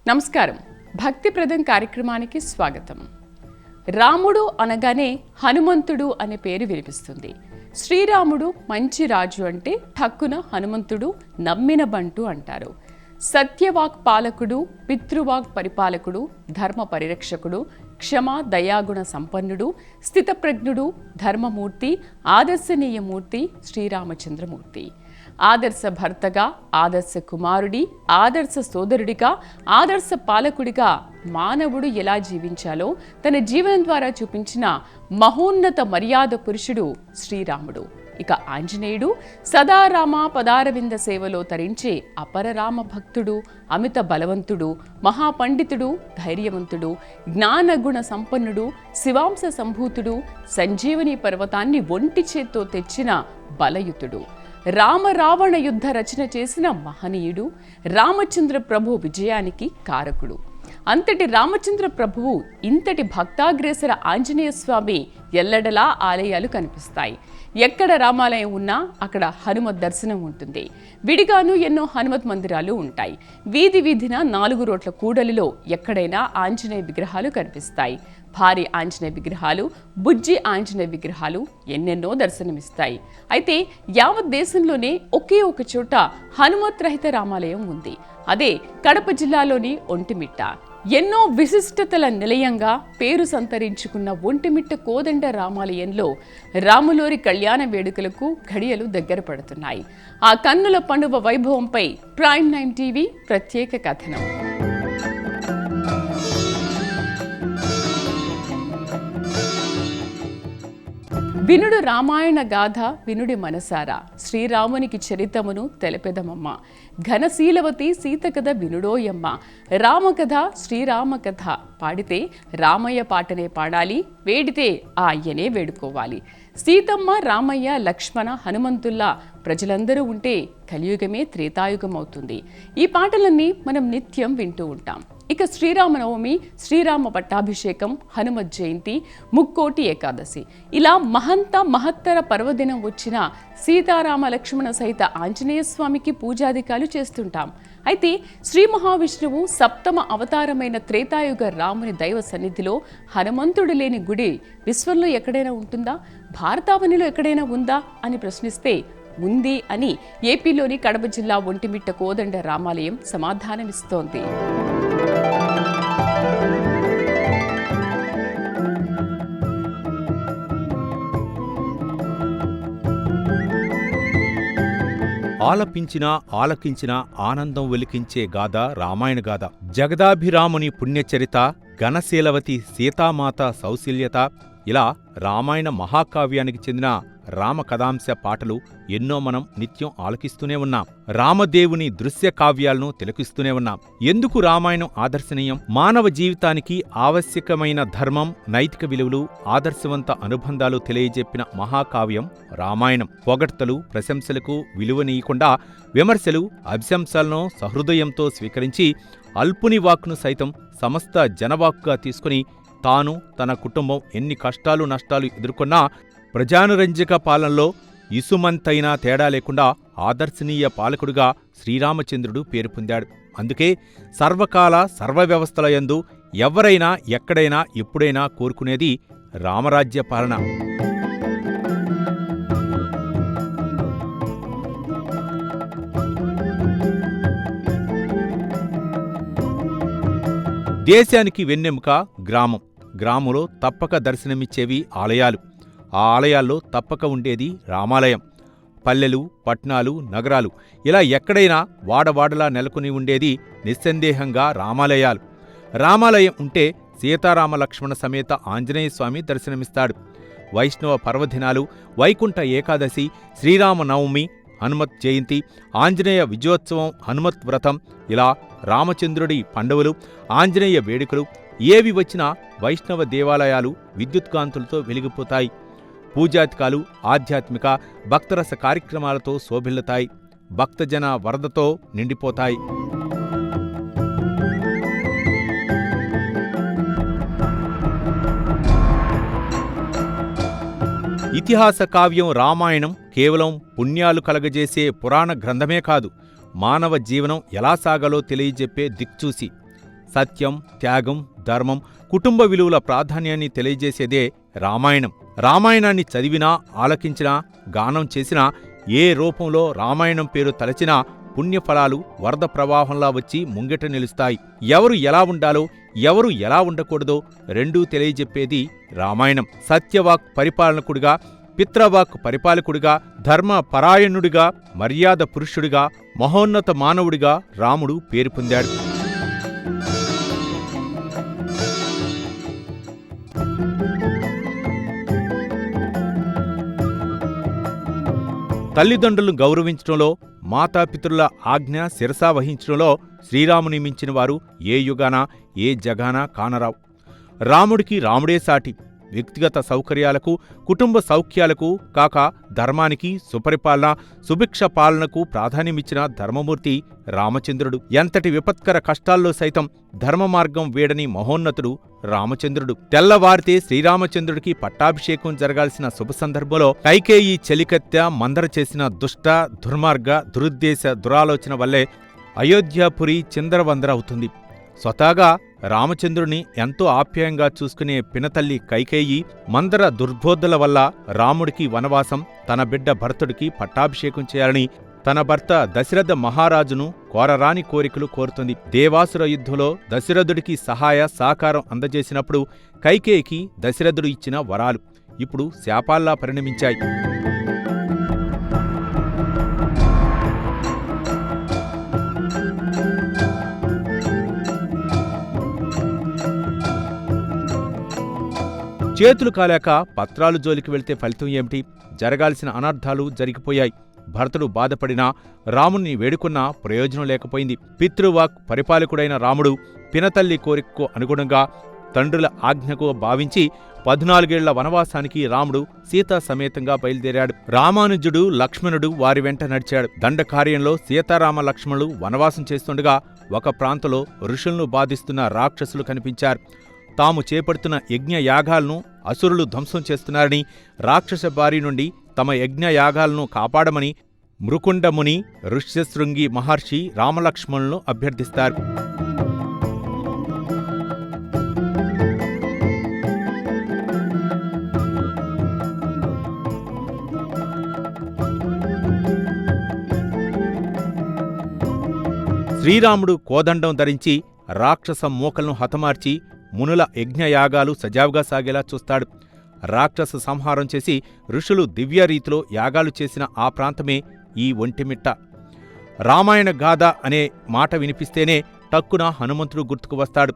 నమస్కారం. భక్తిప్రదం కార్యక్రమానికి స్వాగతం. రాముడు అనగానే హనుమంతుడు అనే పేరు వినిపిస్తుంది. శ్రీరాముడు మంచి రాజు అంటే ఠక్కున హనుమంతుడు నమ్మిన బంటు అంటారు. సత్యవాక్ పాలకుడు, పితృవాక్ పరిపాలకుడు, ధర్మ పరిరక్షకుడు, క్షమ దయాగుణ సంపన్నుడు, స్థితప్రజ్ఞుడు, ధర్మమూర్తి, ఆదర్శనీయమూర్తి శ్రీరామచంద్రమూర్తి. ఆదర్శ భర్తగా, ఆదర్శ కుమారుడి, ఆదర్శ సోదరుడిగా, ఆదర్శ పాలకుడిగా మానవుడు ఎలా జీవించాలో తన జీవనం ద్వారా చూపించిన మహోన్నత మర్యాద పురుషుడు శ్రీరాముడు. ఇక ఆంజనేయుడు సదా రామ పదారవింద సేవలో తరించే అపరరామ భక్తుడు, అమిత బలవంతుడు, మహాపండితుడు, ధైర్యవంతుడు, జ్ఞానగుణ సంపన్నుడు, శివాంశ సంభూతుడు, సంజీవని పర్వతాన్ని ఒంటి చేత్తో తెచ్చిన బలయుతుడు, రామరావణ యుద్ధ రచన చేసిన మహనీయుడు, రామచంద్ర ప్రభు విజయానికి కారకుడు. అంతటి రామచంద్ర ప్రభువు ఇంతటి భక్తాగ్రేసర ఆంజనేయ స్వామి ఎల్లడలా ఆలయాలు కనిపిస్తాయి. ఎక్కడ రామాలయం ఉన్నా అక్కడ హనుమత్ దర్శనం ఉంటుంది. విడిగాను ఎన్నో హనుమత్ మందిరాలు ఉంటాయి. వీధి వీధిన 4 రోడ్ల కూడలిలో ఎక్కడైనా ఆంజనేయ విగ్రహాలు కనిపిస్తాయి. భారీ ఆంజనేయ విగ్రహాలు, బుజ్జి ఆంజనేయ విగ్రహాలు ఎన్నెన్నో దర్శనమిస్తాయి. అయితే యావత్ దేశంలోనే ఒకే ఒక చోట హనుమత్ రహిత రామాలయం ఉంది. అదే కడప జిల్లాలోని ఒంటిమిట్ట. ఎన్నో విశిష్టతల నిలయంగా పేరు సంతరించుకున్న ఒంటిమిట్ట కోదండ రామాలయంలో రాములోరి కళ్యాణ వేడుకలకు ఘడియలు దగ్గర పడుతున్నాయి. ఆ కన్నుల పండుగ వైభవంపై ప్రైమ్ 9 టీవీ ప్రత్యేక కథనం. వినుడు రామాయణ గాథ వినుడి మనసారా, శ్రీరామునికి చరితమును తెలిపెదమమ్మ. ఘనశీలవతి సీత కథ వినుడోయమ్మ. రామకథ శ్రీరామ కథ పాడితే రామయ్య పాటనే పాడాలి, వేడితే ఆ అయ్యనే వేడుకోవాలి. సీతమ్మ, రామయ్య, లక్ష్మణ, హనుమంతుల్లా ప్రజలందరూ ఉంటే కలియుగమే త్రేతాయుగం అవుతుంది. ఈ పాటలన్నీ మనం నిత్యం వింటూ ఉంటాం. ఇక శ్రీరామనవమి, శ్రీరామ పట్టాభిషేకం, హనుమత్ జయంతి, ముక్కోటి ఏకాదశి ఇలా మహత్తర పర్వదినం వచ్చిన సీతారామ లక్ష్మణ సహిత ఆంజనేయ స్వామికి పూజాధికాలు చేస్తుంటాం. అయితే శ్రీ మహావిష్ణువు సప్తమ అవతారమైన త్రేతాయుగ రాముని దైవ సన్నిధిలో హనుమంతుడు లేని గుడి విశ్వంలో ఎక్కడైనా ఉంటుందా? భారతావనిలో ఎక్కడైనా ఉందా అని ప్రశ్నిస్తే ఉంది అని ఏపీలోని కడప జిల్లా ఒంటిమిట్ట కోదండ రామాలయం సమాధానమిస్తోంది. ఆలపించినా ఆలకించినా ఆనందం వెలికించే గాథ రామాయణ గాథ. జగదాభిరాముని పుణ్యచరిత, ఘనశీలవతి సీతామాత సౌశల్యత, ఇలా రామాయణ మహాకావ్యానికి చెందిన రామకథాంశ పాటలు ఎన్నో మనం నిత్యం ఆలకిస్తూనే ఉన్నాం. రామదేవుని దృశ్య కావ్యాలను తిలకిస్తూనే ఉన్నాం. ఎందుకు రామాయణం ఆదర్శనీయం? మానవ జీవితానికి ఆవశ్యకమైన ధర్మం, నైతిక విలువలు, ఆదర్శవంత అనుబంధాలు తెలియజెప్పిన మహాకావ్యం రామాయణం. పొగడ్తలు, ప్రశంసలకు విలువనీయకుండా విమర్శలు, అభిశంసలను సహృదయంతో స్వీకరించి అల్పుని వాక్ను సైతం సమస్త జనవాక్కుగా తీసుకుని తాను, తన కుటుంబం ఎన్ని కష్టాలు నష్టాలు ఎదుర్కొన్నా ప్రజానురంజక పాలనలో ఇసుమంతైనా తేడా లేకుండా ఆదర్శనీయ పాలకుడిగా శ్రీరామచంద్రుడు పేరు పొందాడు. అందుకే సర్వకాల సర్వవ్యవస్థల యందు ఎవరైనా ఎక్కడైనా ఎప్పుడైనా కోరుకునేది రామరాజ్య పాలన. దేశానికి వెన్నెముక గ్రామం. గ్రామంలో తప్పక దర్శనమిచ్చేవి ఆలయాలు. ఆ ఆలయాల్లో తప్పక ఉండేది రామాలయం. పల్లెలు, పట్నాలు, నగరాలు ఇలా ఎక్కడైనా వాడవాడలా నెలకొని ఉండేది నిస్సందేహంగా రామాలయాలు. రామాలయం ఉంటే సీతారామ లక్ష్మణ సమేత ఆంజనేయస్వామి దర్శనమిస్తాడు. వైష్ణవ పర్వదినాలు, వైకుంఠ ఏకాదశి, శ్రీరామనవమి, హనుమత్ జయంతి, ఆంజనేయ విజయోత్సవం, హనుమత్ వ్రతం, ఇలా రామచంద్రుడి పండుగలు, ఆంజనేయ వేడుకలు ఏవి వచ్చినా వైష్ణవ దేవాలయాలు విద్యుత్కాంతులతో వెలిగిపోతాయి. పూజాతికాలు, ఆధ్యాత్మిక, భక్తరస కార్యక్రమాలతో శోభిల్లుతాయి. భక్తజన వరదతో నిండిపోతాయి. ఇతిహాస కావ్యం రామాయణం కేవలం పుణ్యాలు కలగజేసే పురాణ గ్రంథమే కాదు, మానవ జీవనం ఎలా సాగాలో తెలియజెప్పే దిక్చూసి. సత్యం, త్యాగం, ధర్మం, కుటుంబ విలువల ప్రాధాన్యాన్ని తెలియజేసేదే రామాయణం. రామాయణాన్ని చదివినా, ఆలకించినా, గానం చేసినా, ఏ రూపంలో రామాయణం పేరు తలచినా పుణ్యఫలాలు వరద ప్రవాహంలా వచ్చి ముంగిట నిలుస్తాయి. ఎవరు ఎలా ఉండాలో, ఎవరు ఎలా ఉండకూడదో రెండూ తెలియజెప్పేది రామాయణం. సత్యవాక్ పరిపాలనకుడిగా, పిత్రవాక్ పరిపాలకుడిగా, ధర్మ పరాయణుడిగా, మర్యాద పురుషుడిగా, మహోన్నత మానవుడిగా రాముడు పేరు పొందాడు. తల్లిదండ్రులను గౌరవించడంలో, మాతాపితరుల ఆజ్ఞ శిరసా వహించడంలో శ్రీరాముని మించిన వారు ఏ యుగాన, ఏ జగాన కానరావు. రాముడికి రాముడే సాటి. వ్యక్తిగత సౌకర్యాలకు, కుటుంబ సౌఖ్యాలకు కాక ధర్మానికి, సుపరిపాలన, సుభిక్ష పాలనకు ప్రాధాన్యమిచ్చిన ధర్మమూర్తి రామచంద్రుడు. ఎంతటి విపత్కర కష్టాల్లో సైతం ధర్మ మార్గం వీడని మహోన్నతుడు రామచంద్రుడు. తెల్లవారితే శ్రీరామచంద్రుడికి పట్టాభిషేకం జరగాల్సిన శుభ సందర్భంలో కైకేయి చెలికత్తె మందర చేసిన దుష్ట, దుర్మార్గ, దురుద్దేశ, దురాలోచన వల్లే అయోధ్యాపురి చిందరవందర అవుతుంది. స్వతహాగా రామచంద్రుని ఎంతో ఆప్యాయంగా చూసుకునే పినతల్లి కైకేయి మందర దుర్బోధల వల్ల రాముడికి వనవాసం, తన బిడ్డ భరతుడికి పట్టాభిషేకం చేయాలని తన భర్త దశరథ మహారాజును కోరరాని కోరికలు కోరుతుంది. దేవాసుర యుద్ధంలో దశరథుడికి సహాయ సహకారం అందజేసినప్పుడు కైకేయికి దశరథుడు ఇచ్చిన వరాలు ఇప్పుడు శాపాల్లా పరిణమించాయి. చేతులు కాలాక పత్రాలు జోలికి వెళ్తే ఫలితం ఏమిటి? జరగాల్సిన అనర్థాలు జరిగిపోయాయి. భరతుడు బాధపడినా, రాముణ్ణి వేడుకున్నా ప్రయోజనం లేకపోయింది. పితృవాక్ పరిపాలకుడైన రాముడు పినతల్లి కోరికకు అనుగుణంగా తండ్రుల ఆజ్ఞకు భావించి 14 ఏళ్ల వనవాసానికి రాముడు సీతా సమేతంగా బయలుదేరాడు. రామానుజుడు, లక్ష్మణుడు వారి వెంట నడిచాడు. దండకార్యంలో సీతారామ లక్ష్మణులు వనవాసం చేస్తుండగా ఒక ప్రాంతంలో ఋషులను బాధిస్తున్న రాక్షసులు కనిపించారు. తాము చేపడుతున్న యజ్ఞయాగాలను అసురులు ధ్వంసం చేస్తున్నారని, రాక్షస బారి నుండి తమ యజ్ఞయాగాలను కాపాడమని మృకుండముని, ఋష్యశృంగి మహర్షి రామలక్ష్మణులను అభ్యర్థిస్తారు. శ్రీరాముడు కోదండం ధరించి రాక్షస మూకలను హతమార్చి మునుల యజ్ఞయాగాలు సజావుగా సాగేలా చూస్తాడు. రాక్షస సంహారం చేసి ఋషులు దివ్యరీతిలో యాగాలు చేసిన ఆ ప్రాంతమే ఈ ఒంటిమిట్ట. రామాయణ గాథ అనే మాట వినిపిస్తేనే టక్కున హనుమంతుడు గుర్తుకు వస్తాడు.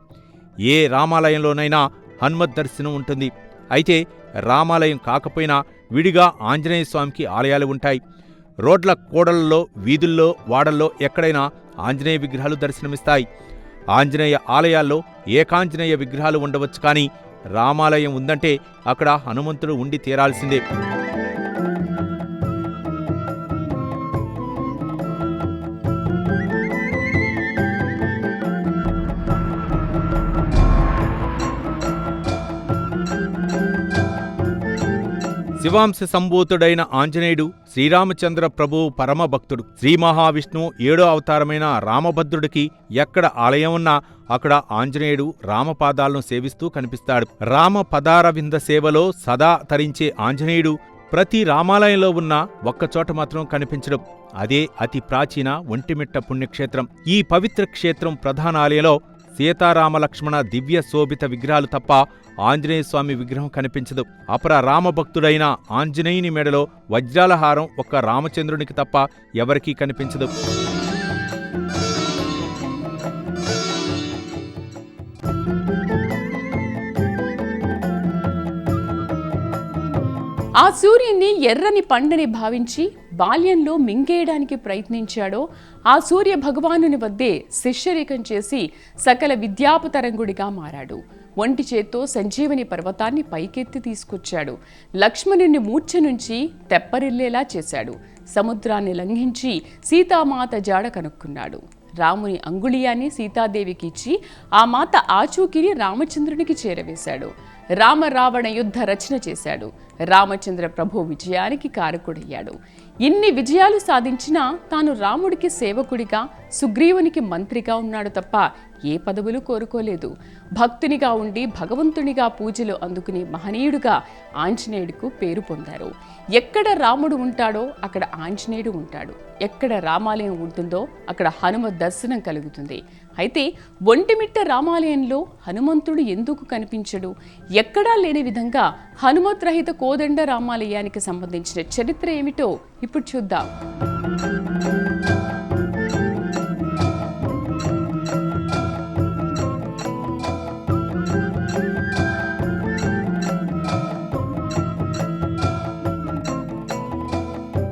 ఏ రామాలయంలోనైనా హనుమత్ దర్శనం ఉంటుంది. అయితే రామాలయం కాకపోయినా విడిగా ఆంజనేయస్వామికి ఆలయాలు ఉంటాయి. రోడ్ల కూడళ్లలో, వీధుల్లో, వాడల్లో ఎక్కడైనా ఆంజనేయ విగ్రహాలు దర్శనమిస్తాయి. ఆంజనేయ ఆలయాల్లో ఏకాంజనేయ విగ్రహాలు ఉండవచ్చు, కానీ రామాలయం ఉందంటే అక్కడ హనుమంతుడు ఉండి తీరాల్సిందే. శివాంశ సంభూతుడైన ఆంజనేయుడు శ్రీరామచంద్ర ప్రభువు పరమభక్తుడు. శ్రీ మహావిష్ణువు 7వ అవతారమైన రామభద్రుడికి ఎక్కడ ఆలయం ఉన్నా అక్కడ ఆంజనేయుడు రామపాదాలను సేవిస్తూ కనిపిస్తాడు. రామ పదారవింద సేవలో సదా తరించే ఆంజనేయుడు ప్రతి రామాలయంలో ఉన్న ఒక్కచోట మాత్రం కనిపించడం. అదే అతి ప్రాచీన ఒంటిమిట్ట పుణ్యక్షేత్రం. ఈ పవిత్ర క్షేత్రం ప్రధాన ఆలయంలో సీతారామలక్ష్మణ దివ్య శోభిత విగ్రహాలు తప్ప ఆంజనేయస్వామి విగ్రహం కనిపించదు. అపర రామభక్తుడైన ఆంజనేయుని మెడలో వజ్రాల హారం ఒక్క రామచంద్రునికి తప్ప ఎవరికీ కనిపించదు. ఆ సూర్యుణ్ణి ఎర్రని పండని భావించి బాల్యంలో మింగేయడానికి ప్రయత్నించాడో ఆ సూర్య భగవానుని వద్దే శిష్యరేఖం చేసి సకల విద్యాపతరంగుడిగా మారాడు. ఒంటి చేత్తో సంజీవని పర్వతాన్ని పైకెత్తి తీసుకొచ్చాడు. లక్ష్మణుని మూర్ఛ నుంచి తెప్పరిల్లేలా చేశాడు. సముద్రాన్ని లంఘించి సీతామాత జాడ కనుక్కున్నాడు. రాముని అంగుళీయాన్ని సీతాదేవికి ఇచ్చి ఆ మాత ఆచూకీని రామచంద్రునికి చేరవేశాడు. రామ రావణ యుద్ధ రచన చేశాడు. రామచంద్ర ప్రభు విజయానికి కారకుడయ్యాడు. ఇన్ని విజయాలు సాధించినా తాను రాముడికి సేవకుడిగా, సుగ్రీవునికి మంత్రిగా ఉన్నాడు తప్ప ఏ పదవులు కోరుకోలేదు. భక్తునిగా ఉండి భగవంతునిగా పూజలు అందుకునే మహనీయుడుగా ఆంజనేయుడికి పేరు పొందారు. ఎక్కడ రాముడు ఉంటాడో అక్కడ ఆంజనేయుడు ఉంటాడు. ఎక్కడ రామాలయం ఉంటుందో అక్కడ హనుమ దర్శనం కలుగుతుంది. అయితే ఒంటిమిట్ట రామాలయంలో హనుమంతుడు ఎందుకు కనిపించడు? ఎక్కడా లేని విధంగా హనుమత్ రహిత కోదండ రామాలయానికి సంబంధించిన చరిత్ర ఏమిటో ఇప్పుడు చూద్దాం.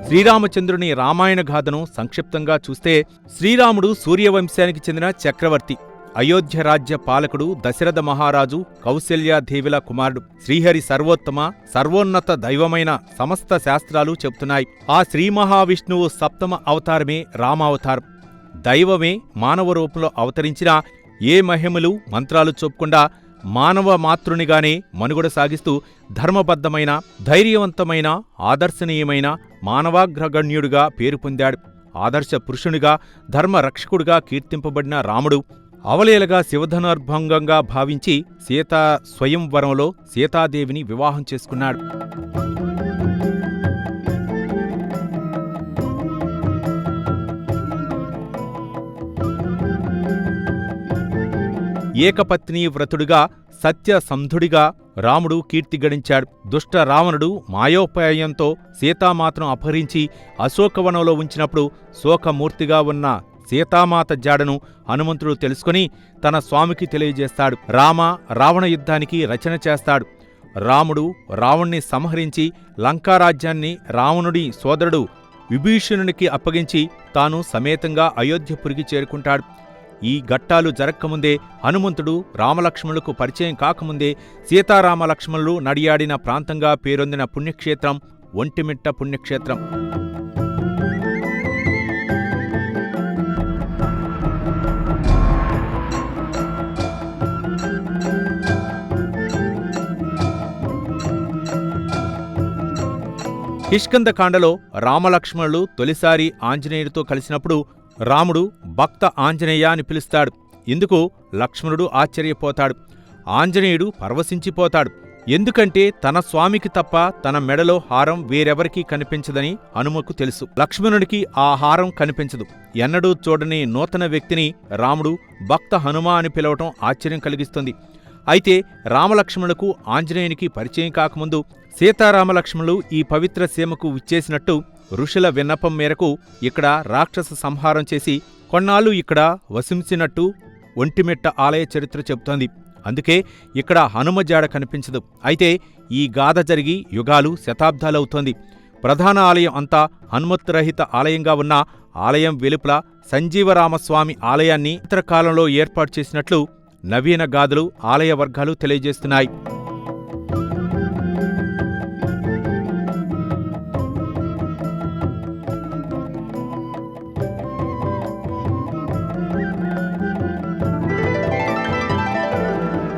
శ్రీరామచంద్రుని రామాయణ గాథను సంక్షిప్తంగా చూస్తే, శ్రీరాముడు సూర్యవంశానికి చెందిన చక్రవర్తి. అయోధ్య రాజ్య పాలకుడు దశరథ మహారాజు కౌసల్యాదేవిల కుమారుడు. శ్రీహరి సర్వోత్తమ, సర్వోన్నత దైవమైన సమస్త శాస్త్రాలు చెబుతున్నాయి. ఆ శ్రీ మహావిష్ణువు సప్తమ అవతారమే రామావతారం. దైవమే మానవ రూపంలో అవతరించిన ఏ మహిమలు మంత్రాలు చూపకుండా మానవ మాతృనిగానే మనుగడ సాగిస్తూ ధర్మబద్ధమైన, ధైర్యవంతమైన, ఆదర్శనీయమైన మానవాగ్రగణ్యుడిగా పేరు పొందాడు. ఆదర్శ పురుషునిగా, ధర్మరక్షకుడిగా కీర్తింపబడిన రాముడు అవలేలగా శివధనుర్భంగంగా భావించి సీతా స్వయంవరంలో సీతాదేవిని వివాహం చేసుకున్నాడు. ఏకపత్నీ వ్రతుడిగా, సత్యసంధుడిగా రాముడు కీర్తి గడించాడు. దుష్ట రావణుడు మాయోపాయంతో సీతామాతను అపహరించి అశోకవనంలో ఉంచినప్పుడు శోకమూర్తిగా ఉన్న సీతామాత జాడను హనుమంతుడు తెలుసుకుని తన స్వామికి తెలియజేస్తాడు. రామ రావణ యుద్ధానికి రచన చేస్తాడు. రాముడు రావణ్ణి సంహరించి లంకారాజ్యాన్ని రావణుడి సోదరుడు విభీషణునికి అప్పగించి తాను సమేతంగా అయోధ్యపురికి చేరుకుంటాడు. ఈ ఘట్టాలు జరక్కముందే, హనుమంతుడు రామలక్ష్మణులకు పరిచయం కాకముందే సీతారామలక్ష్మణులు నడియాడిన ప్రాంతంగా పేరొందిన పుణ్యక్షేత్రం ఒంటిమిట్ట పుణ్యక్షేత్రం. కిష్కింధకాండలో రామలక్ష్మణులు తొలిసారి ఆంజనేయుడితో కలిసినప్పుడు రాముడు భక్త ఆంజనేయ అని పిలుస్తాడు. ఇందుకు లక్ష్మణుడు ఆశ్చర్యపోతాడు. ఆంజనేయుడు పరవశించిపోతాడు. ఎందుకంటే తన స్వామికి తప్ప తన మెడలో హారం వేరెవరికీ కనిపించదని హనుమకు తెలుసు. లక్ష్మణుడికి ఆ హారం కనిపించదు. ఎన్నడూ చూడని నూతన వ్యక్తిని రాముడు భక్త హనుమ అని పిలవటం ఆశ్చర్యం కలిగిస్తుంది. అయితే రామలక్ష్మణులకు ఆంజనేయునికి పరిచయం కాకముందు సీతారామలక్ష్మణులు ఈ పవిత్ర సీమకు విచ్చేసినట్టు ఋషుల విన్నపం మేరకు ఇక్కడ రాక్షస సంహారం చేసి కొన్నాళ్ళు ఇక్కడ వసించినట్టు ఒంటిమిట్ట ఆలయ చరిత్ర చెబుతోంది. అందుకే ఇక్కడ హనుమజాడ కనిపించదు. అయితే ఈ గాథ జరిగి యుగాలు, శతాబ్దాలవుతోంది. ప్రధాన ఆలయం అంతా హనుమత్రహిత ఆలయంగా ఉన్న ఆలయం వెలుపల సంజీవరామస్వామి ఆలయాన్ని కాలంలో ఏర్పాటు చేసినట్లు నవీన గాథలు, ఆలయ వర్గాలు తెలియజేస్తున్నాయి.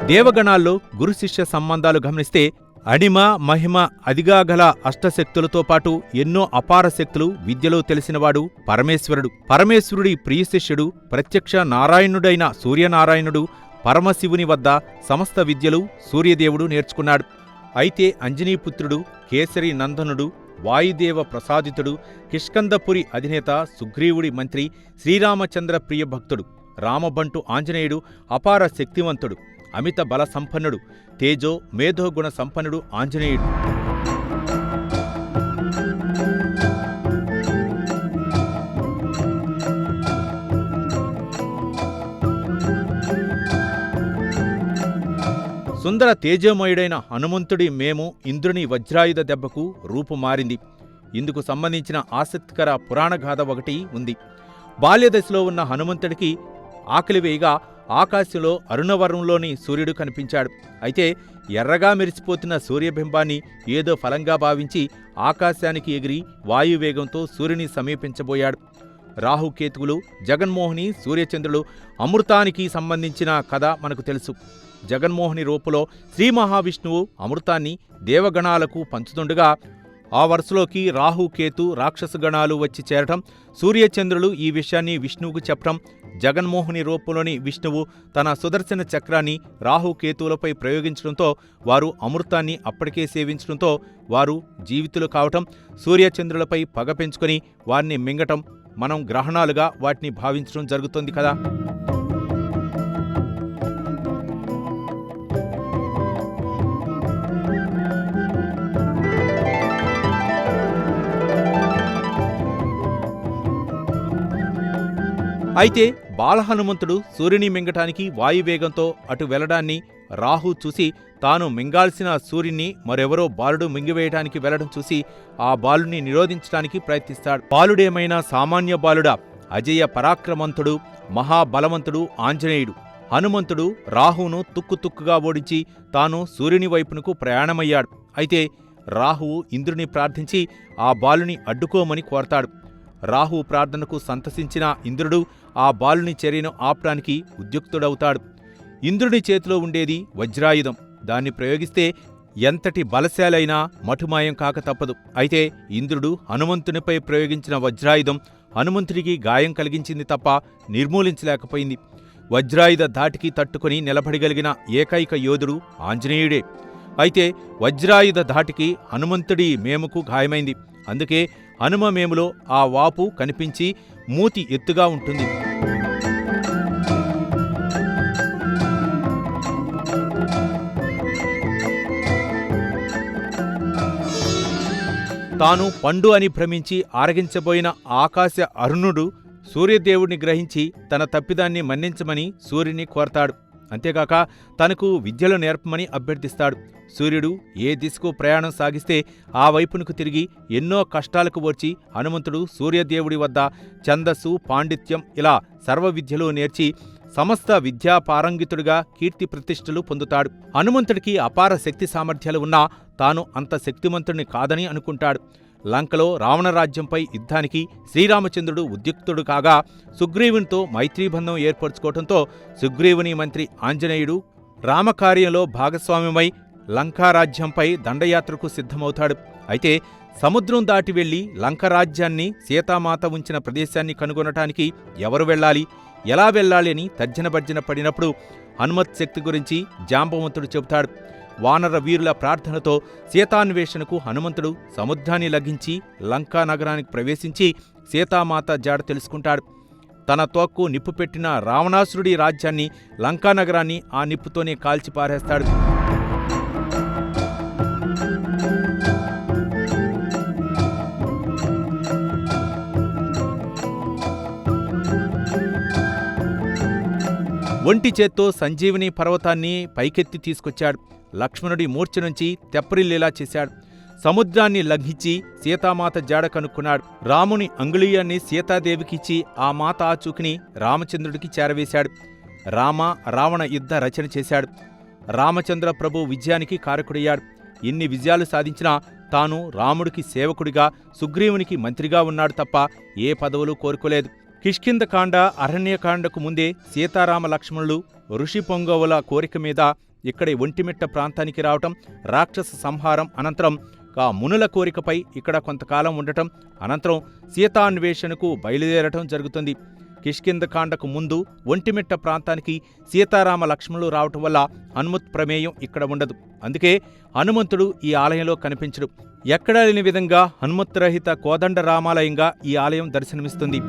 దేవగణాల్లో గురు శిష్య సంబంధాలు గమనిస్తే అణిమ, మహిమ అదిగా గల అష్టశక్తులతో పాటు ఎన్నో అపార శక్తులు విద్యలో తెలిసినవాడు పరమేశ్వరుడు. పరమేశ్వరుడి ప్రియశిష్యుడు, ప్రత్యక్ష నారాయణుడైన సూర్యనారాయణుడు పరమశివుని వద్ద సమస్త విద్యలు సూర్యదేవుడు నేర్చుకున్నాడు. అయితే అంజనీపుత్రుడు, కేసరి నందనుడు, వాయుదేవ ప్రసాదితుడు, కిష్కందపురి అధినేత, సుగ్రీవుడి మంత్రి, శ్రీరామచంద్ర ప్రియ భక్తుడు రామబంటు ఆంజనేయుడు అపార శక్తివంతుడు, అమిత బల సంపన్నుడు, తేజో మేధోగుణ సంపన్నుడు ఆంజనేయుడు. సుందర తేజోమయుడైన హనుమంతుడి మేము ఇంద్రుని వజ్రాయుధ దెబ్బకు రూపు మారింది. ఇందుకు సంబంధించిన ఆసక్తికర పురాణగాథ ఒకటి ఉంది. బాల్యదశలో ఉన్న హనుమంతుడికి ఆకలివేయగా ఆకాశంలో అరుణవర్ణంలోని సూర్యుడు కనిపించాడు. అయితే ఎర్రగా మెరిసిపోతున్న సూర్యబింబాన్ని ఏదో ఫలంగా భావించి ఆకాశానికి ఎగిరి వాయువేగంతో సూర్యుని సమీపించబోయాడు. రాహుకేతువులు, జగన్మోహిని, సూర్యచంద్రులు, అమృతానికి సంబంధించిన కథ మనకు తెలుసు. జగన్మోహిని రూపంలో శ్రీ మహావిష్ణువు అమృతాన్ని దేవగణాలకు పంచుతుండగా ఆ వరుసలోకి రాహు, కేతు, రాక్షసగణాలు వచ్చి చేరటం, సూర్యచంద్రులు ఈ విషయాన్ని విష్ణువుకు చెప్పటం, జగన్మోహిని రూపంలోని విష్ణువు తన సుదర్శన చక్రాన్ని రాహుకేతువులపై ప్రయోగించడంతో వారు అమృతాన్ని అప్పటికే సేవించడంతో వారు జీవితులు కావటం, సూర్యచంద్రులపై పగ పెంచుకొని వారిని మింగటం మనం గ్రహణాలుగా వాటిని భావించడం జరుగుతుంది కదా. అయితే బాలహనుమంతుడు సూర్యుని మింగటానికి వాయువేగంతో అటు వెళ్లడాన్ని రాహు చూసి తాను మింగాల్సిన సూర్యుని మరెవరో బాలుడు మింగివేయటానికి వెళ్లడం చూసి ఆ బాలుని నిరోధించడానికి ప్రయత్నిస్తాడు. బాలుడేమైనా సామాన్య బాలుడా? అజేయ పరాక్రమంతుడు, మహాబలవంతుడు ఆంజనేయుడు. హనుమంతుడు రాహును తుక్కుతుక్కుగా ఓడించి తాను సూర్యుని వైపునకు ప్రయాణమయ్యాడు. అయితే రాహువు ఇంద్రుని ప్రార్థించి ఆ బాలుని అడ్డుకోమని కోరతాడు. రాహు ప్రార్థనకు సంతసించిన ఇంద్రుడు ఆ బాలుని చర్యను ఆపడానికి ఉద్యుక్తుడవుతాడు. ఇంద్రుని చేతిలో ఉండేది వజ్రాయుధం. దాన్ని ప్రయోగిస్తే ఎంతటి బలశాలైనా మటుమాయం కాక తప్పదు. అయితే ఇంద్రుడు హనుమంతునిపై ప్రయోగించిన వజ్రాయుధం హనుమంతుడికి గాయం కలిగించింది తప్ప నిర్మూలించలేకపోయింది. వజ్రాయుధ ధాటికి తట్టుకుని నిలబడగలిగిన ఏకైక యోధుడు ఆంజనేయుడే. అయితే వజ్రాయుధ ధాటికి హనుమంతుడి మేముకు గాయమైంది. అందుకే హనుమమేములో ఆ వాపు కనిపించి మూతి ఎత్తుగా ఉంటుంది. తాను పండు అని భ్రమించి ఆరగించబోయిన ఆకాశ అరుణుడు సూర్యదేవుడిని గ్రహించి తన తప్పిదాన్ని మన్నించమని సూర్యుని కోరతాడు. అంతేకాక తనకు విద్యలు నేర్పమని అభ్యర్థిస్తాడు. సూర్యుడు ఏ దిశకు ప్రయాణం సాగిస్తే ఆ వైపునకు తిరిగి ఎన్నో కష్టాలకు వచ్చి హనుమంతుడు సూర్యదేవుడి వద్ద ఛందస్సు, పాండిత్యం ఇలా సర్వ విద్యలు నేర్చి సమస్త విద్యా పారంగితుడిగా కీర్తి ప్రతిష్ఠలు పొందుతాడు. హనుమంతుడికి అపార శక్తి సామర్థ్యాలు ఉన్నా తాను అంత శక్తిమంతుడిని కాదని అనుకుంటాడు. లంకలో రావణరాజ్యంపై యుద్ధానికి శ్రీరామచంద్రుడు ఉద్యుక్తుడు కాగా సుగ్రీవునితో మైత్రీబంధం ఏర్పరచుకోవడంతో సుగ్రీవుని మంత్రి ఆంజనేయుడు రామకార్యంలో భాగస్వామ్యమై లంకారాజ్యంపై దండయాత్రకు సిద్ధమవుతాడు. అయితే సముద్రం దాటి వెళ్లి లంకరాజ్యాన్ని సీతామాత ఉంచిన ప్రదేశాన్ని కనుగొనటానికి ఎవరు వెళ్ళాలి, ఎలా వెళ్ళాలి అని తర్జనభర్జన పడినప్పుడు హనుమత్ శక్తి గురించి జాంబవంతుడు చెబుతాడు. వానర వీరుల ప్రార్థనతో సీతాన్వేషణకు హనుమంతుడు సముద్రాన్ని లఘించి లంకా నగరానికి ప్రవేశించి సీతామాత జాడ తెలుసుకుంటాడు. తన తోక్కు నిప్పు పెట్టిన రావణాసురుడి రాజ్యాన్ని, లంకానగరాన్ని ఆ నిప్పుతోనే కాల్చి పారేస్తాడు. ఒంటి చేత్తో సంజీవిని పర్వతాన్ని పైకెత్తి తీసుకొచ్చాడు. లక్ష్మణుడి మూర్ఛ నుంచి తెప్పరిల్లేలా చేశాడు. సముద్రాన్ని లంఘించి సీతామాత జాడ కనుక్కున్నాడు. రాముని అంగుళీయాన్ని సీతాదేవికిచ్చి ఆ మాత ఆచూకిని రామచంద్రుడికి చేరవేశాడు. రామ రావణ యుద్ధ రచన చేశాడు. రామచంద్ర ప్రభు విజయానికి కారకుడయ్యాడు. ఇన్ని విజయాలు సాధించినా తాను రాముడికి సేవకుడిగా, సుగ్రీవునికి మంత్రిగా ఉన్నాడు తప్ప ఏ పదవులు కోరుకోలేదు. కిష్కింధకాండ, అరణ్యకాండకు ముందే సీతారామ లక్ష్మణులు ఋషి పొంగవుల కోరిక మీద ఇక్కడి ఒంటిమిట్ట ప్రాంతానికి రావటం, రాక్షస సంహారం అనంతరం మునుల కోరికపై ఇక్కడ కొంతకాలం ఉండటం, అనంతరం సీతాన్వేషణకు బయలుదేరటం జరుగుతుంది. కిష్కింధకాండకు ముందు ఒంటిమిట్ట ప్రాంతానికి సీతారామ లక్ష్మణులు రావటం వల్ల హనుమత్ ప్రమేయం ఇక్కడ ఉండదు. అందుకే హనుమంతుడు ఈ ఆలయంలో కనిపించడు. ఎక్కడా లేని విధంగా హనుమత్రహిత కోదండ రామాలయంగా ఈ ఆలయం దర్శనమిస్తుంది.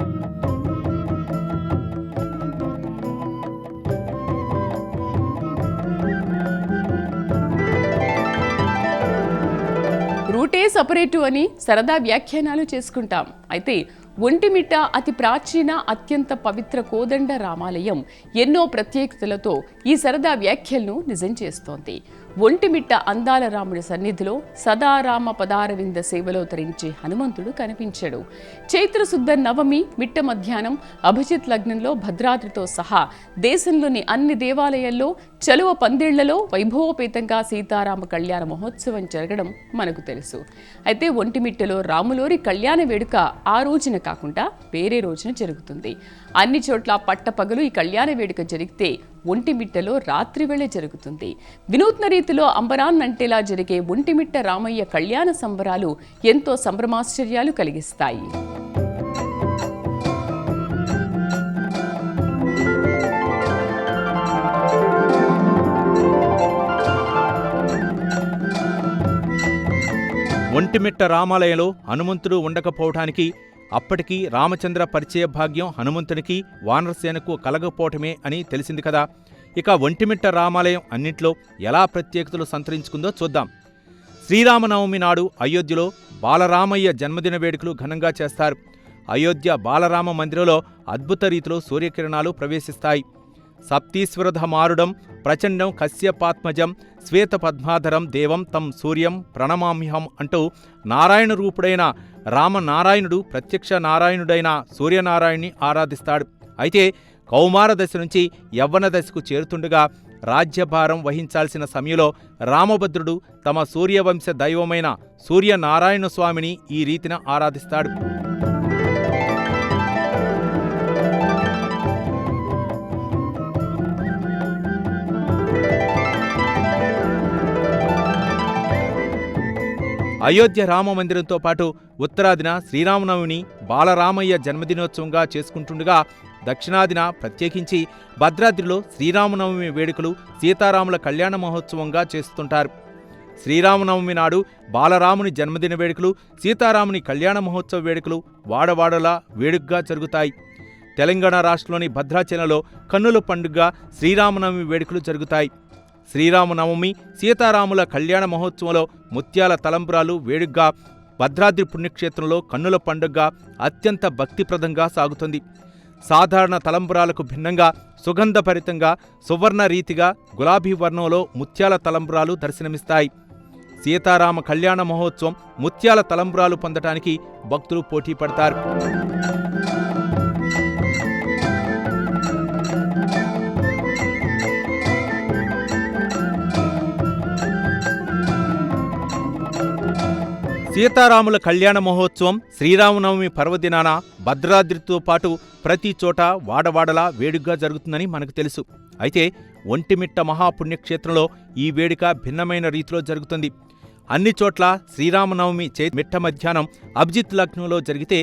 రూటే సపరేటు అని సరదా వ్యాఖ్యానాలు చేసుకుంటాం. అయితే ఒంటిమిట్ట అతి ప్రాచీన, అత్యంత పవిత్ర కోదండ రామాలయం ఎన్నో ప్రత్యేకతలతో ఈ సరదా వ్యాఖ్యలను నిజం చేస్తోంది. ఒంటిమిట్ట అందాల రాముడి సన్నిధిలో సదా రామ పదారవింద సేవలో తరించే హనుమంతుడు కనిపించాడు. చైత్రశుద్ధ నవమి మిట్ట మధ్యాహ్నం అభిజిత్ లగ్నంలో భద్రాద్రితో సహా దేశంలోని అన్ని దేవాలయాల్లో చలువ పందిళ్లలో వైభవోపేతంగా సీతారామ కళ్యాణ మహోత్సవం జరగడం మనకు తెలుసు. అయితే ఒంటిమిట్టలో రాములోరి కళ్యాణ వేడుక ఆ రోజున కాకుండా వేరే రోజున జరుగుతుంది. అన్ని చోట్ల పట్టపగలు ఈ కళ్యాణ వేడుక జరిగితే ఒంటిమిట్టలో రాత్రివేళ జరుగుతుంది. వినూత్న రీతిలో అంబరాన్నంటేలా జరిగే ఒంటిమిట్ట రామయ్య కళ్యాణ సంబరాలు ఎంతో సంభ్రమాశ్చర్యాలు కలిగిస్తాయి. ఒంటిమిట్ట రామాలయంలో హనుమంతుడు ఉండకపోవటానికి అప్పటికి రామచంద్ర పరిచయ భాగ్యం హనుమంతునికి వానరసేనకు కలగపోవటమే అని తెలిసింది కదా. ఇక ఒంటిమిట్ట రామాలయం అన్నింట్లో ఎలా ప్రత్యేకతలు సంతరించుకుందో చూద్దాం. శ్రీరామనవమి నాడు అయోధ్యలో బాలరామయ్య జన్మదిన వేడుకలు ఘనంగా చేస్తారు. అయోధ్య బాలరామ మందిరంలో అద్భుత రీతిలో సూర్యకిరణాలు ప్రవేశిస్తాయి. సప్తీశ్వరధమారుడం ప్రచండం కశ్యపాత్మజం శ్వేతపద్మాధరం దేవం తం సూర్యం ప్రణమామ్యహం అంటూ నారాయణ రూపుడైన రామనారాయణుడు ప్రత్యక్ష నారాయణుడైన సూర్యనారాయణ్ణి ఆరాధిస్తాడు. అయితే కౌమార దశ నుంచి యవ్వన దశకు చేరుతుండగా రాజ్యభారం వహించాల్సిన సమయంలో రామభద్రుడు తమ సూర్యవంశ దైవమైన సూర్యనారాయణ స్వామిని ఈ రీతిన ఆరాధిస్తాడు. అయోధ్య రామమందిరంతో పాటు ఉత్తరాదిన శ్రీరామనవమిని బాలరామయ్య జన్మదినోత్సవంగా చేసుకుంటుండగా దక్షిణాదిన ప్రత్యేకించి భద్రాద్రిలో శ్రీరామనవమి వేడుకలు సీతారాముల కళ్యాణ మహోత్సవంగా చేస్తుంటారు. శ్రీరామనవమి నాడు బాలరాముని జన్మదిన వేడుకలు, సీతారాముని కళ్యాణ మహోత్సవ వేడుకలు వాడవాడలా వేడుకగా జరుగుతాయి. తెలంగాణ రాష్ట్రంలోని భద్రాచలంలో కన్నుల పండుగగా శ్రీరామనవమి వేడుకలు జరుగుతాయి. శ్రీరామనవమి, సీతారాముల కళ్యాణ మహోత్సవంలో ముత్యాల తలంబ్రాలు వేడుగ్గా భద్రాద్రి పుణ్యక్షేత్రంలో కన్నుల పండుగగా అత్యంత భక్తిప్రదంగా సాగుతుంది. సాధారణ తలంబ్రాలకు భిన్నంగా సుగంధభరితంగా సువర్ణ రీతిగా గులాబీ వర్ణంలో ముత్యాల తలంబ్రాలు దర్శనమిస్తాయి. సీతారామ కళ్యాణ మహోత్సవం ముత్యాల తలంబ్రాలు పొందటానికి భక్తులు పోటీ పడతారు. సీతారాముల కళ్యాణ మహోత్సవం శ్రీరామనవమి పర్వదినాన భద్రాద్రితో పాటు ప్రతి చోట వాడవాడలా వేడుకగా జరుగుతుందని మనకు తెలుసు. అయితే ఒంటిమిట్ట మహాపుణ్యక్షేత్రంలో ఈ వేడుక భిన్నమైన రీతిలో జరుగుతుంది. అన్ని చోట్ల శ్రీరామనవమి మిట్ట మధ్యాహ్నం అభిజిత్ లగ్నంలో జరిగితే,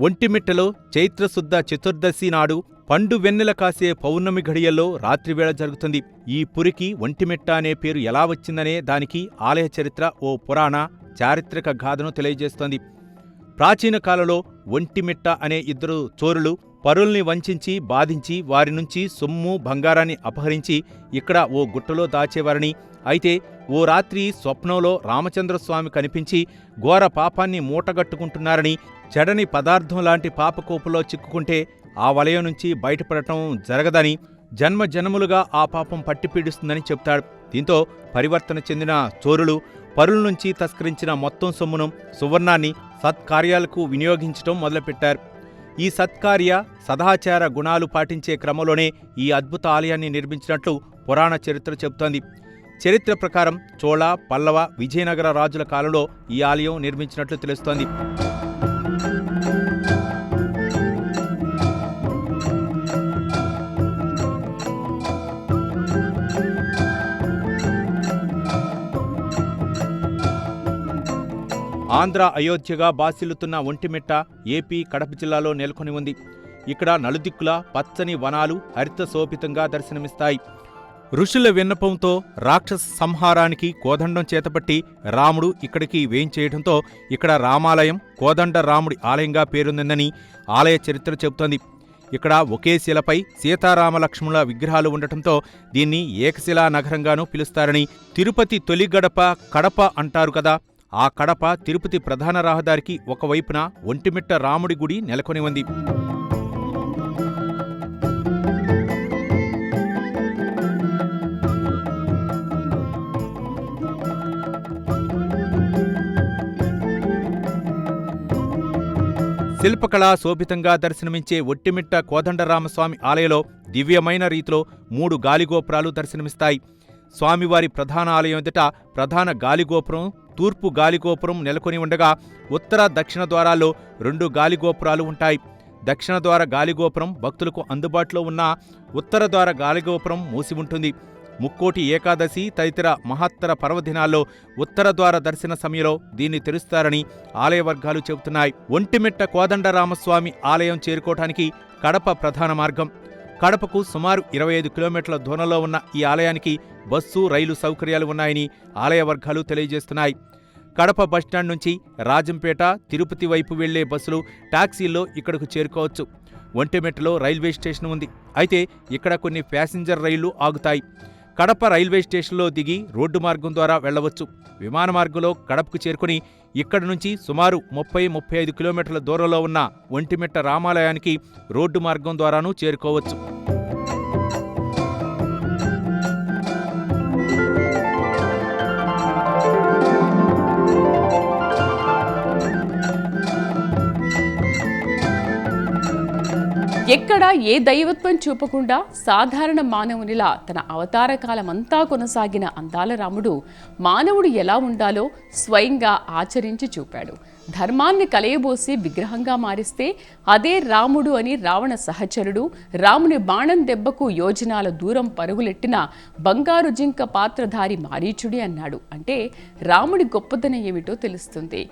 ఒంటిమిట్టలో చైత్రశుద్ధ చతుర్దశి నాడు పండు వెన్నెల కాసే పౌర్ణమి ఘడియల్లో రాత్రివేళ జరుగుతుంది. ఈ పురికి ఒంటిమిట్ట అనే పేరు ఎలా వచ్చిందనే దానికి ఆలయ చరిత్ర ఓ పురాణ చారిత్రక గాథను తెలియజేస్తోంది. ప్రాచీన కాలంలో ఒంటిమిట్ట అనే ఇద్దరు చోరులు పరుల్ని వంచించి బాధించి వారి నుంచి సొమ్ము బంగారాన్ని అపహరించి ఇక్కడ ఓ గుట్టలో దాచేవారని, అయితే ఓ రాత్రి స్వప్నంలో రామచంద్రస్వామి కనిపించి ఘోర పాపాన్ని మూటగట్టుకుంటున్నారని, చెడని పదార్థం లాంటి పాపకోపులో చిక్కుకుంటే ఆ వలయం నుంచి బయటపడటం జరగదని, జన్మజన్మలుగా ఆ పాపం పట్టి పీడిస్తుందని చెప్తాడు. దీంతో పరివర్తన చెందిన చోరులు పరుల నుంచి తస్కరించిన మొత్తం సొమ్మును, సువర్ణాన్ని సత్కార్యాలకు వినియోగించడం మొదలుపెట్టారు. ఈ సత్కార్య సదాచార గుణాలు పాటించే క్రమంలోనే ఈ అద్భుత ఆలయాన్ని నిర్మించినట్లు పురాణ చరిత్ర చెబుతోంది. చరిత్ర ప్రకారం చోళ, పల్లవ, విజయనగర రాజుల కాలంలో ఈ ఆలయం నిర్మించినట్లు తెలుస్తోంది. ఆంధ్ర అయోధ్యగా బాసిల్లుతున్న ఒంటిమిట్ట ఏపీ కడప జిల్లాలో నెలకొని ఉంది. ఇక్కడ నలుదిక్కులా పచ్చని వనాలు హరిత శోభితంగా దర్శనమిస్తాయి. ఋషుల విన్నపంతో రాక్షస సంహారానికి కోదండం చేతపట్టి రాముడు ఇక్కడికి వేయించేయడంతో ఇక్కడ రామాలయం కోదండ రాముడి ఆలయంగా పేరొందిందని ఆలయ చరిత్ర చెబుతోంది. ఇక్కడ ఒకే శిలపై సీతారామ లక్ష్మణుల విగ్రహాలు ఉండటంతో దీన్ని ఏకశిలా నగరంగానూ పిలుస్తారని, తిరుపతి తొలి గడప కడప అంటారు కదా, ఆ కడప తిరుపతి ప్రధాన రహదారికి ఒకవైపున ఒంటిమిట్ట రాముడి గుడి నెలకొని ఉంది. శిల్పకళా శోభితంగా దర్శనమించే ఒంటిమిట్ట కోదండరామస్వామి ఆలయంలో దివ్యమైన రీతిలో 3 గాలిగోపురాలు దర్శనమిస్తాయి. స్వామివారి ప్రధాన ఆలయం ఎదుట ప్రధాన గాలిగోపురం, తూర్పు గాలిగోపురం నెలకొని ఉండగా ఉత్తర, దక్షిణ ద్వారాల్లో 2 గాలిగోపురాలు ఉంటాయి. దక్షిణ ద్వార గాలిగోపురం భక్తులకు అందుబాటులో ఉన్న ఉత్తర ద్వార గాలిగోపురం మూసి ఉంటుంది. ముక్కోటి ఏకాదశి తదితర మహత్తర పర్వదినాల్లో ఉత్తర ద్వార దర్శన సమయంలో దీన్ని తెరుస్తారని ఆలయ వర్గాలు చెబుతున్నాయి. ఒంటిమిట్ట కోదండరామస్వామి ఆలయం చేరుకోవటానికి కడప ప్రధాన మార్గం. కడపకు సుమారు 25 కిలోమీటర్ల దూరంలో ఉన్న ఈ ఆలయానికి బస్సు, రైలు సౌకర్యాలు ఉన్నాయని ఆలయ వర్గాలు తెలియజేస్తున్నాయి. కడప బస్టాండ్ నుంచి రాజంపేట, తిరుపతి వైపు వెళ్లే బస్సులు, టాక్సీల్లో ఇక్కడకు చేరుకోవచ్చు. ఒంటిమిట్టలో రైల్వే స్టేషన్ ఉంది. అయితే ఇక్కడ కొన్ని ప్యాసింజర్ రైళ్లు ఆగుతాయి. కడప రైల్వే స్టేషన్లో దిగి రోడ్డు మార్గం ద్వారా వెళ్లవచ్చు. విమాన మార్గంలో కడపకు చేరుకుని ఇక్కడి నుంచి సుమారు 30-35 కిలోమీటర్ల దూరంలో ఉన్న ఒంటిమిట్ట రామాలయానికి రోడ్డు మార్గం ద్వారానూ చేరుకోవచ్చు. ఎక్కడా ఏ దైవత్వం చూపకుండా సాధారణ మానవునిలా తన అవతార కాలమంతా కొనసాగిన అందాల రాముడు మానవుడు ఎలా ఉండాలో స్వయంగా ఆచరించి చూపాడు. ధర్మాన్ని కలయబోసి విగ్రహంగా మారిస్తే అదే రాముడు అని రావణ సహచరుడు రాముని బాణం దెబ్బకు యోజనాల దూరం పరుగులెట్టిన బంగారు జింక పాత్రధారి మారీచుడి అన్నాడు. అంటే రాముడి గొప్పతనం ఏమిటో తెలుస్తుంది.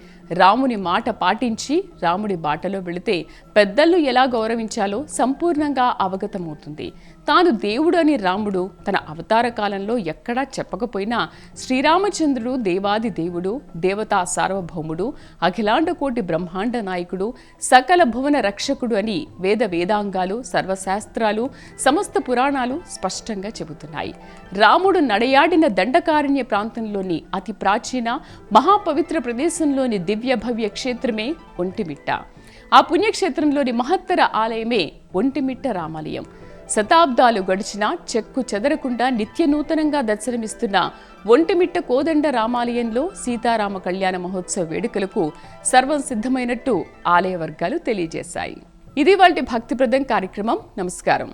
రాముని మాట పాటించి రాముడి బాటలో వెళితే పెద్దలను ఎలా గౌరవించాలో సంపూర్ణంగా అవగతమవుతుంది. తాను దేవుడు అని రాముడు తన అవతార కాలంలో ఎక్కడా చెప్పకపోయినా శ్రీరామచంద్రుడు దేవాది దేవుడు, దేవతా సార్వభౌముడు, అఖిలాండ కోటి బ్రహ్మాండ నాయకుడు, సకల భువన రక్షకుడు అని వేదాంగాలు, సర్వశాస్త్రాలు, సమస్త పురాణాలు స్పష్టంగా చెబుతున్నాయి. రాముడు నడయాడిన దండకారణ్య ప్రాంతంలోని అతి ప్రాచీన మహాపవిత్ర ప్రదేశంలోని దివ్య భవ్య క్షేత్రమే ఒంటిమిట్ట. ఆ పుణ్యక్షేత్రంలోని మహత్తర ఆలయమే ఒంటిమిట్ట రామాలయం. శతాబ్దాలు గడిచినా చెక్కు చెదరకుండా నిత్య నూతనంగా దర్శనమిస్తున్న ఒంటిమిట్ట కోదండ రామాలయంలో సీతారామ కళ్యాణ మహోత్సవ వేడుకలకు సర్వం సిద్ధమైనట్టు ఆలయ వర్గాలు తెలియజేశాయి. ఇది వాటి భక్తిప్రదం కార్యక్రమం. నమస్కారం.